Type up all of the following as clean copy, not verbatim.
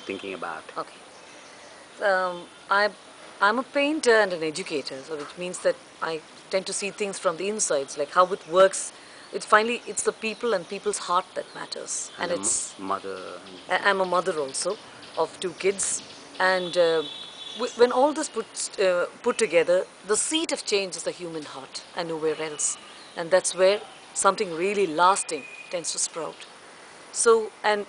thinking about? Okay. I'm a painter and an educator, so which means that I tend to see things from the insides, like how it works. It's the people and people's heart that matters. And it's mother. I'm a mother also of 2 kids, and when all this put together, the seed of change is the human heart and nowhere else, and that's where something really lasting tends to sprout. So, and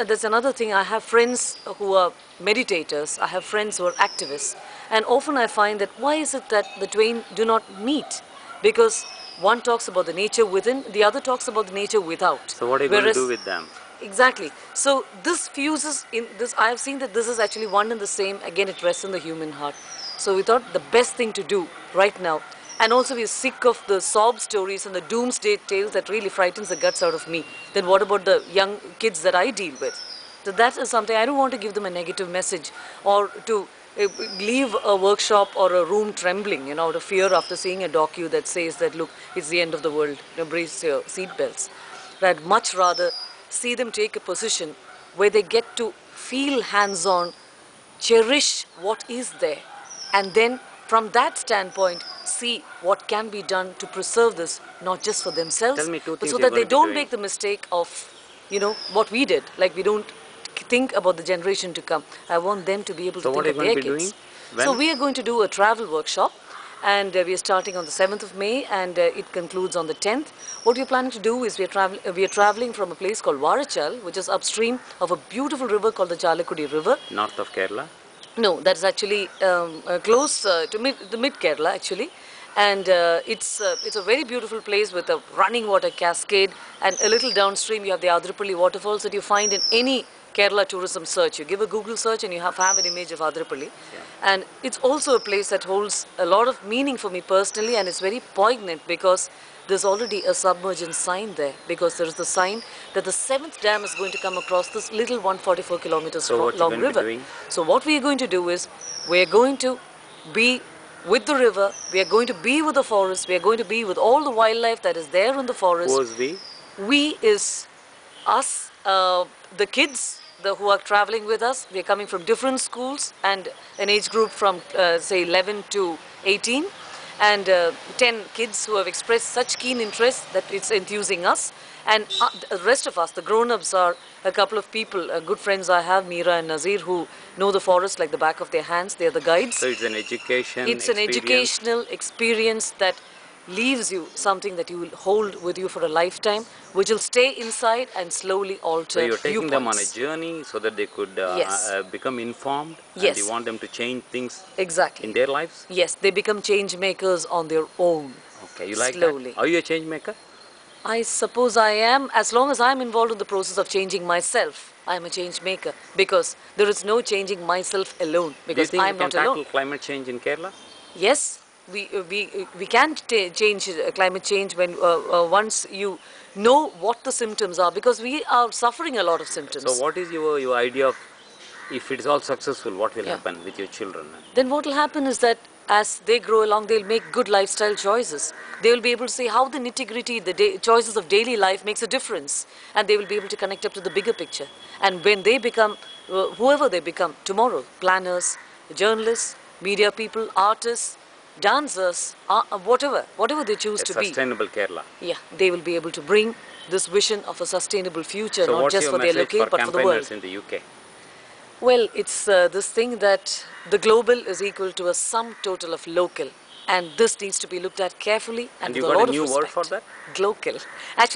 there's another thing, I have friends who are meditators, I have friends who are activists, and often I find that why is it that the twain do not meet? Because one talks about the nature within, the other talks about the nature without. So what are you going to do with them? Exactly. So this fuses in this, I have seen that this is actually one and the same, again it rests in the human heart. So we thought the best thing to do right now, and also we're sick of the sob stories and the doomsday tales that really frightens the guts out of me. Then what about the young kids that I deal with? So that is something, I don't want to give them a negative message or to leave a workshop or a room trembling, out of fear after seeing a docu that says that, look, it's the end of the world, brace your seatbelts. But I'd much rather see them take a position where they get to feel hands-on, cherish what is there, and then from that standpoint see what can be done to preserve this, not just for themselves, Tell me two but things so you're that they going to be don't doing. make the mistake of, what we did. Like, we don't think about the generation to come. I want them to be able to think of their kids. So what are you going to be doing? So we are going to do a travel workshop, and we are starting on the 7th of May, and it concludes on the 10th. What we're planning to do is we are traveling from a place called Varachal, which is upstream of a beautiful river called the Chalakudi River. North of Kerala? No, that's actually close to the mid Kerala actually, and it's a very beautiful place with a running water cascade, and a little downstream you have the Adrapalli waterfalls that you find in any Kerala tourism search. You give a Google search and you have an image of Adrapalli, and it's also a place that holds a lot of meaning for me personally, and it's very poignant because there's already a submergence sign there, because there is the sign that the 7th dam is going to come across this little 144 kilometers long river. So what we are going to do is, we are going to be with the river, we are going to be with the forest, we are going to be with all the wildlife that is there in the forest. Who is we? We is us, the kids who are traveling with us. We are coming from different schools and an age group from say 11 to 18. And 10 kids who have expressed such keen interest that it's enthusing us. And the rest of us, the grown-ups, are a couple of people, good friends I have, Meera and Nazir, who know the forest like the back of their hands. They are the guides. So it's an education It's an educational experience that leaves you something that you will hold with you for a lifetime, which will stay inside and slowly alter. So you're taking them on a viewpoints. journey so that they could become informed, Yes. and you want them to change things Exactly. in their lives? Yes, they become change makers on their own. Okay, you like slowly. that? Are you a change maker? I suppose I am, as long as I'm involved in the process of changing myself. I'm a change maker, because there is no changing myself alone, because Do you think I'm we can not alone. tackle climate change in Kerala? Yes, we can change climate change when once you know what the symptoms are, because we are suffering a lot of symptoms. So what is your idea of, if it is all successful, what will happen with your children? Then what will happen is that as they grow along, they'll make good lifestyle choices. They will be able to see how the nitty-gritty, the choices of daily life makes a difference, and they will be able to connect up to the bigger picture. And when they become, whoever they become tomorrow, planners, journalists, media people, artists, dancers, whatever they choose to be. Sustainable Kerala. Yeah, they will be able to bring this vision of a sustainable future, So not just for their locale, but for the world. in the UK? Well, it's this thing that the global is equal to a sum total of local, and this needs to be looked at carefully and with a lot of respect. You got a new word for that? Glocal. Actually,